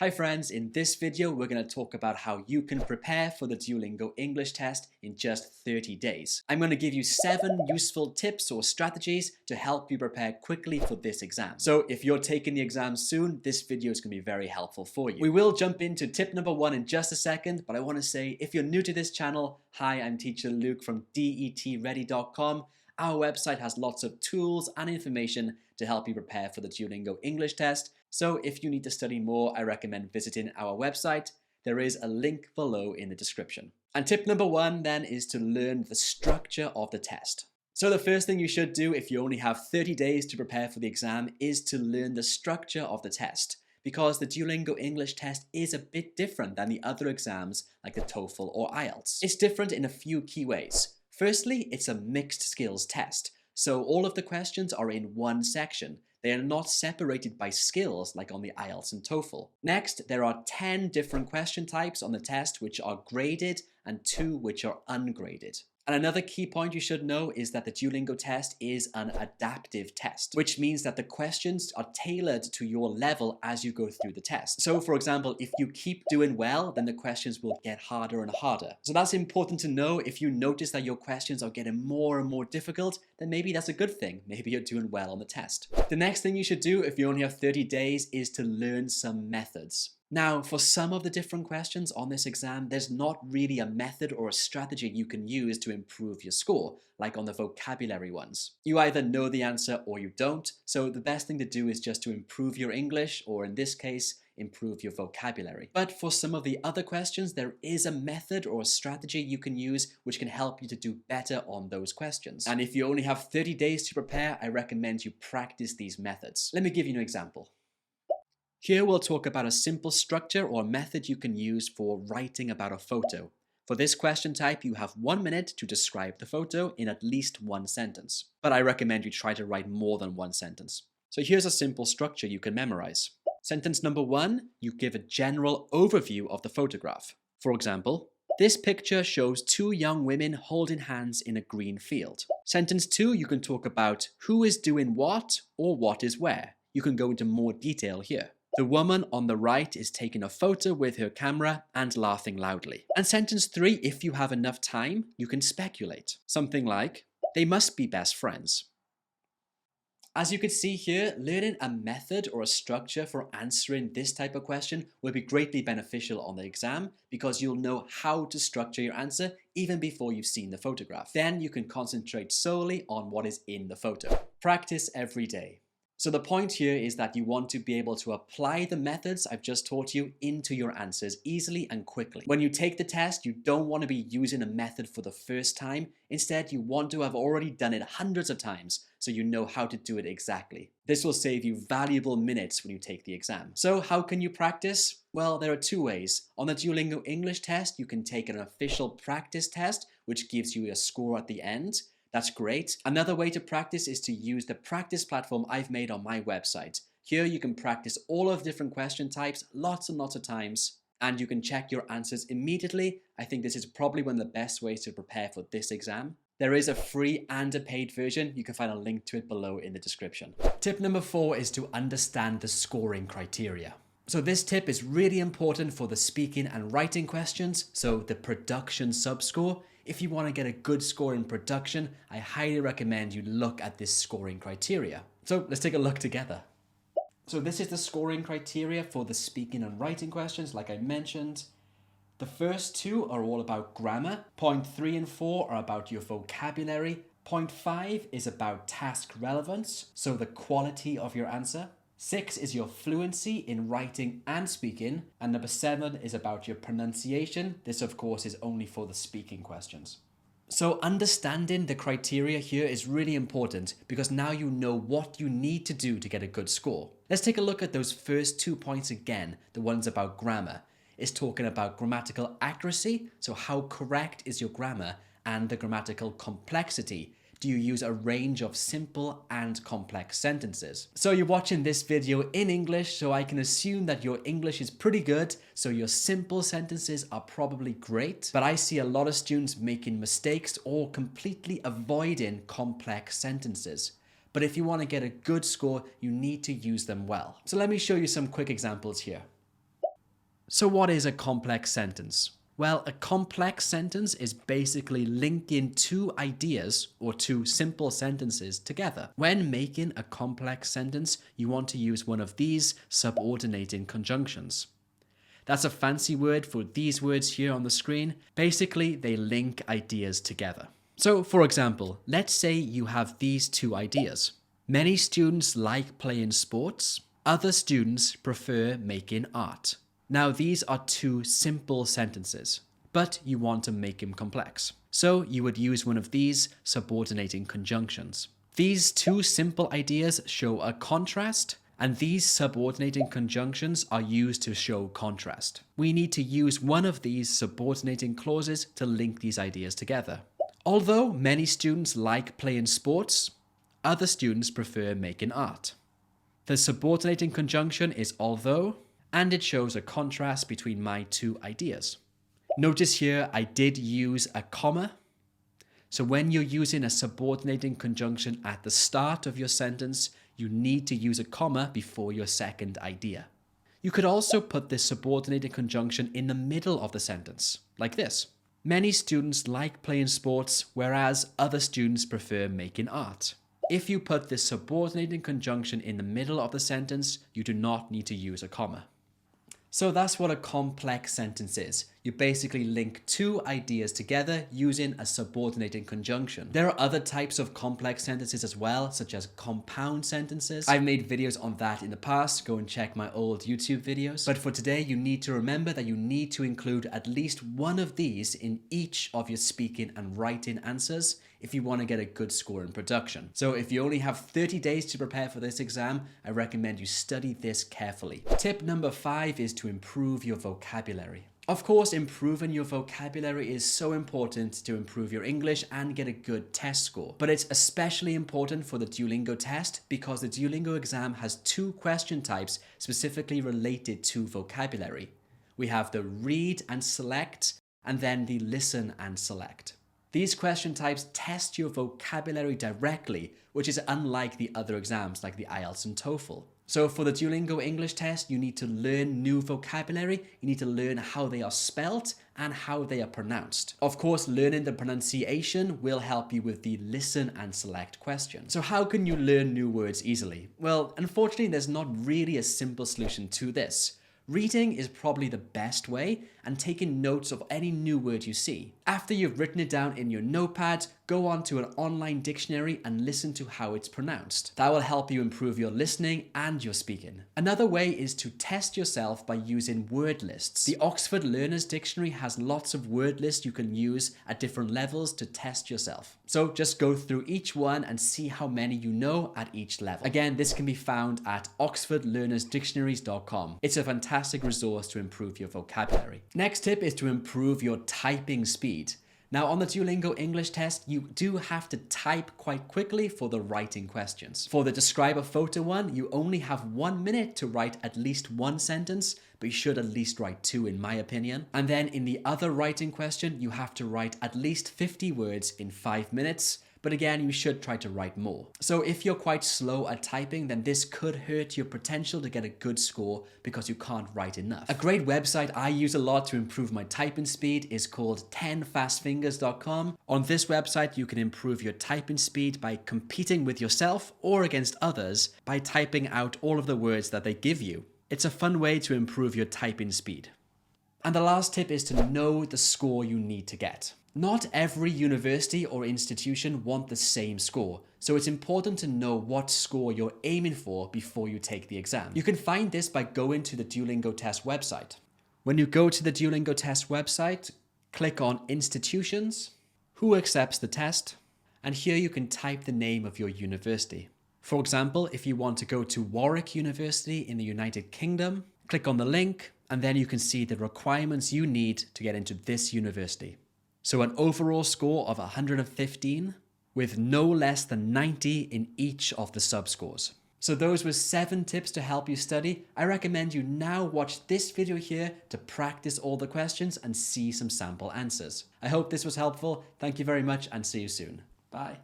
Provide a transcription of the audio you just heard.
Hi friends, in this video we're going to talk about how you can prepare for the Duolingo English test in just 30 days. I'm going to give you 7 useful tips or strategies to help you prepare quickly for this exam. So if you're taking the exam soon, this video is going to be very helpful for you. We will jump into tip number 1 in just a second, but I want to say if you're new to this channel, hi, I'm teacher Luke from DETready.com. Our website has lots of tools and information to help you prepare for the Duolingo English test. So if you need to study more, I recommend visiting our website. There is a link below in the description. And tip number 1 then is to learn the structure of the test. So the first thing you should do if you only have 30 days to prepare for the exam is to learn the structure of the test, because the Duolingo English test is a bit different than the other exams like the TOEFL or IELTS. It's different in a few key ways. Firstly, it's a mixed skills test, so all of the questions are in one section. They are not separated by skills like on the IELTS and TOEFL. Next, there are 10 different question types on the test which are graded and 2 which are ungraded. And another key point you should know is that the Duolingo test is an adaptive test, which means that the questions are tailored to your level as you go through the test. So for example, if you keep doing well, then the questions will get harder and harder. So that's important to know. If you notice that your questions are getting more and more difficult, then maybe that's a good thing. Maybe you're doing well on the test. The next thing you should do if you only have 30 days is to learn some methods. Now, for some of the different questions on this exam, there's not really a method or a strategy you can use to improve your score, like on the vocabulary ones. You either know the answer or you don't, so the best thing to do is just to improve your English, or in this case, improve your vocabulary. But for some of the other questions, there is a method or a strategy you can use which can help you to do better on those questions. And if you only have 30 days to prepare, I recommend you practice these methods. Let me give you an example. Here we'll talk about a simple structure or method you can use for writing about a photo. For this question type, you have 1 minute to describe the photo in at least 1 sentence. But I recommend you try to write more than 1 sentence. So here's a simple structure you can memorize. Sentence number 1, you give a general overview of the photograph. For example, this picture shows 2 young women holding hands in a green field. Sentence 2, you can talk about who is doing what or what is where. You can go into more detail here. The woman on the right is taking a photo with her camera and laughing loudly. And sentence 3, if you have enough time, you can speculate. Something like, they must be best friends. As you can see here, learning a method or a structure for answering this type of question will be greatly beneficial on the exam, because you'll know how to structure your answer even before you've seen the photograph. Then you can concentrate solely on what is in the photo. Practice every day. So the point here is that you want to be able to apply the methods I've just taught you into your answers easily and quickly. When you take the test, you don't want to be using a method for the first time. Instead, you want to have already done it hundreds of times so you know how to do it exactly. This will save you valuable minutes when you take the exam. So how can you practice? Well, there are 2 ways. On the Duolingo English test, you can take an official practice test, which gives you a score at the end. That's great. Another way to practice is to use the practice platform I've made on my website. Here you can practice all of the different question types lots and lots of times, and you can check your answers immediately. I think this is probably one of the best ways to prepare for this exam. There is a free and a paid version. You can find a link to it below in the description. Tip number 4 is to understand the scoring criteria. So this tip is really important for the speaking and writing questions, so the production subscore. If you want to get a good score in production, I highly recommend you look at this scoring criteria. So let's take a look together. So this is the scoring criteria for the speaking and writing questions, like I mentioned. The first 2 are all about grammar. Point 3 and 4 are about your vocabulary. Point 5 is about task relevance, so the quality of your answer. 6 is your fluency in writing and speaking, and number 7 is about your pronunciation. This of course is only for the speaking questions. So understanding the criteria here is really important, because now you know what you need to do to get a good score. Let's take a look at those first 2 points again, the ones about grammar. It's talking about grammatical accuracy, so how correct is your grammar, and the grammatical complexity. Do you use a range of simple and complex sentences? So you're watching this video in English, so I can assume that your English is pretty good, so your simple sentences are probably great. But I see a lot of students making mistakes or completely avoiding complex sentences. But if you want to get a good score, you need to use them well. So let me show you some quick examples here. So what is a complex sentence? Well, a complex sentence is basically linking two ideas or two simple sentences together. When making a complex sentence, you want to use one of these subordinating conjunctions. That's a fancy word for these words here on the screen. Basically, they link ideas together. So, for example, let's say you have these two ideas. Many students like playing sports. Other students prefer making art. Now, these are two simple sentences, but you want to make them complex. So you would use one of these subordinating conjunctions. These two simple ideas show a contrast, and these subordinating conjunctions are used to show contrast. We need to use one of these subordinating clauses to link these ideas together. Although many students like playing sports, other students prefer making art. The subordinating conjunction is although, and it shows a contrast between my two ideas. Notice here I did use a comma. So when you're using a subordinating conjunction at the start of your sentence, you need to use a comma before your second idea. You could also put this subordinating conjunction in the middle of the sentence, like this. Many students like playing sports, whereas other students prefer making art. If you put this subordinating conjunction in the middle of the sentence, you do not need to use a comma. So that's what a complex sentence is. You basically link two ideas together using a subordinating conjunction. There are other types of complex sentences as well, such as compound sentences. I've made videos on that in the past. Go and check my old YouTube videos. But for today, you need to remember that you need to include at least one of these in each of your speaking and writing answers if you want to get a good score in production. So if you only have 30 days to prepare for this exam, I recommend you study this carefully. Tip number 5 is to improve your vocabulary. Of course, improving your vocabulary is so important to improve your English and get a good test score. But it's especially important for the Duolingo test because the Duolingo exam has two question types specifically related to vocabulary. We have the read and select, and then the listen and select. These question types test your vocabulary directly, which is unlike the other exams like the IELTS and TOEFL. So for the Duolingo English test, you need to learn new vocabulary, you need to learn how they are spelt and how they are pronounced. Of course, learning the pronunciation will help you with the listen and select question. So how can you learn new words easily? Well, unfortunately, there's not really a simple solution to this. Reading is probably the best way, and taking notes of any new word you see. After you've written it down in your notepad, go on to an online dictionary and listen to how it's pronounced. That will help you improve your listening and your speaking. Another way is to test yourself by using word lists. The Oxford Learner's Dictionary has lots of word lists you can use at different levels to test yourself. So just go through each one and see how many you know at each level. Again, this can be found at oxfordlearnersdictionaries.com. It's a fantastic resource to improve your vocabulary. Next tip is to improve your typing speed. Now on the Duolingo English test, you do have to type quite quickly for the writing questions. For the describe a photo one, you only have 1 minute to write at least one sentence, but you should at least write 2 in my opinion. And then in the other writing question, you have to write at least 50 words in 5 minutes. But again, you should try to write more. So if you're quite slow at typing, then this could hurt your potential to get a good score because you can't write enough. A great website I use a lot to improve my typing speed is called 10fastfingers.com. On this website, you can improve your typing speed by competing with yourself or against others by typing out all of the words that they give you. It's a fun way to improve your typing speed. And the last tip is to know the score you need to get. Not every university or institution want the same score, so it's important to know what score you're aiming for before you take the exam. You can find this by going to the Duolingo test website. When you go to the Duolingo test website, click on Institutions, Who accepts the test, and here you can type the name of your university. For example, if you want to go to Warwick University in the United Kingdom, click on the link, and then you can see the requirements you need to get into this university. So an overall score of 115 with no less than 90 in each of the sub-scores. So those were 7 tips to help you study. I recommend you now watch this video here to practice all the questions and see some sample answers. I hope this was helpful. Thank you very much and see you soon. Bye.